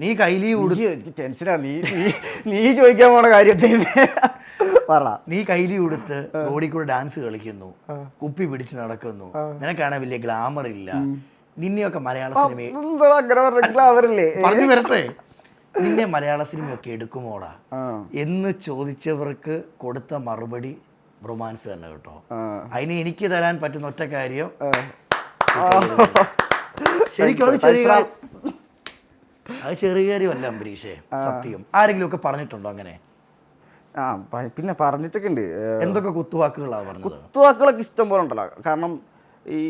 നീ കൈലി ടെൻഷനാ നീ ചോദിക്കാൻ പോണ കാര്യത്തിൽ പറ. നീ കൈലി ഉടുത്ത് റോഡിൽ കൂടെ ഡാൻസ് കളിക്കുന്നു, കുപ്പി പിടിച്ച് നടക്കുന്നു, നിനക്കാണെ വലിയ ഗ്ലാമർ ഇല്ല. നിന്നെയൊക്കെ മലയാള സിനിമ പറഞ്ഞു വരട്ടെ, നിന്നെ മലയാള സിനിമയൊക്കെ എടുക്കുമോടാ എന്ന് ചോദിച്ചവർക്ക് കൊടുത്ത മറുപടി റൊമാൻസ് തന്നെ കേട്ടോ. അതിന് എനിക്ക് തരാൻ പറ്റുന്ന ഒറ്റ കാര്യം, ശരിക്കും അത് ചെറിയ കാര്യമല്ല അംബരീഷേ, സത്യം. ആരെങ്കിലും ഒക്കെ പറഞ്ഞിട്ടുണ്ടോ അങ്ങനെ? പിന്നെ പറഞ്ഞിട്ടൊക്കെ ഉണ്ട്. എന്തൊക്കെ കുത്തുവാക്കുകളാണ് പറഞ്ഞത്? കുത്തുവാക്കുകളൊക്കെ ഇഷ്ടം പോലെ ഉണ്ടല്ലോ. കാരണം ഈ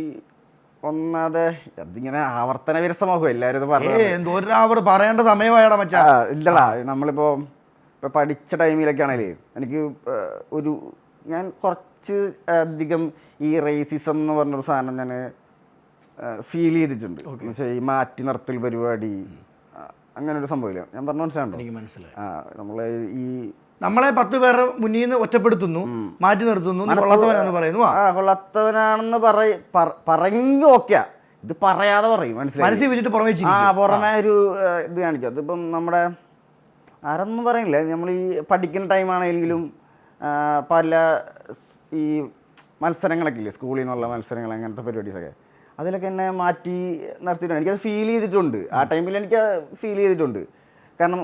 ഒന്നാതെ അതിങ്ങനെ ആവർത്തന വിരസമാകും എല്ലാവരും ഇത് പറഞ്ഞു പറയേണ്ട സമയമായടാ മച്ചാ. ഇല്ലടാ, നമ്മളിപ്പോൾ പഠിച്ച ടൈമിലൊക്കെ ആണെങ്കിലേ എനിക്ക് ഞാൻ കുറച്ച് അധികം ഈ റേസിസം എന്ന് പറഞ്ഞൊരു സാധനം ഞാൻ ഫീൽ ചെയ്തിട്ടുണ്ട്. എന്നുവെച്ചാൽ ഈ മാറ്റി നിർത്തൽ പരിപാടി അങ്ങനെ ഒരു സംഭവമില്ല. ഞാൻ പറഞ്ഞ മനസ്സിലാണ്ടോ? എനിക്ക് മനസ്സിലായി. നമ്മളെ 10 പേരുടെ മുന്നിൽ നിന്ന് ഒറ്റപ്പെടുത്തുന്നു, മാറ്റി നിർത്തുന്നു, കൊള്ളാത്തവനാണെന്ന് പറയുന്നു. കൊള്ളാത്തവനാണെന്ന് പറഞ്ഞു ഓക്കെയാ, ഇത് പറയാതെ പറയും. മനസ്സിൽ വെച്ചിട്ട് പുറമേ ഒരു ഇത് കാണിക്കും. അതിപ്പം നമ്മുടെ ആരൊന്നും പറയില്ല, നമ്മൾ ഈ പഠിക്കുന്ന ടൈമാണെങ്കിലും പല ഈ മത്സരങ്ങളൊക്കെ ഇല്ലേ, സ്കൂളിൽ നിന്നുള്ള മത്സരങ്ങൾ, അങ്ങനത്തെ പരിപാടീസൊക്കെ, അതിലൊക്കെ എന്നെ മാറ്റി നിർത്തിയിട്ടുണ്ട്. എനിക്കത് ഫീൽ ചെയ്തിട്ടുണ്ട്. ആ ടൈമിൽ എനിക്ക് ഫീൽ ചെയ്തിട്ടുണ്ട്. കാരണം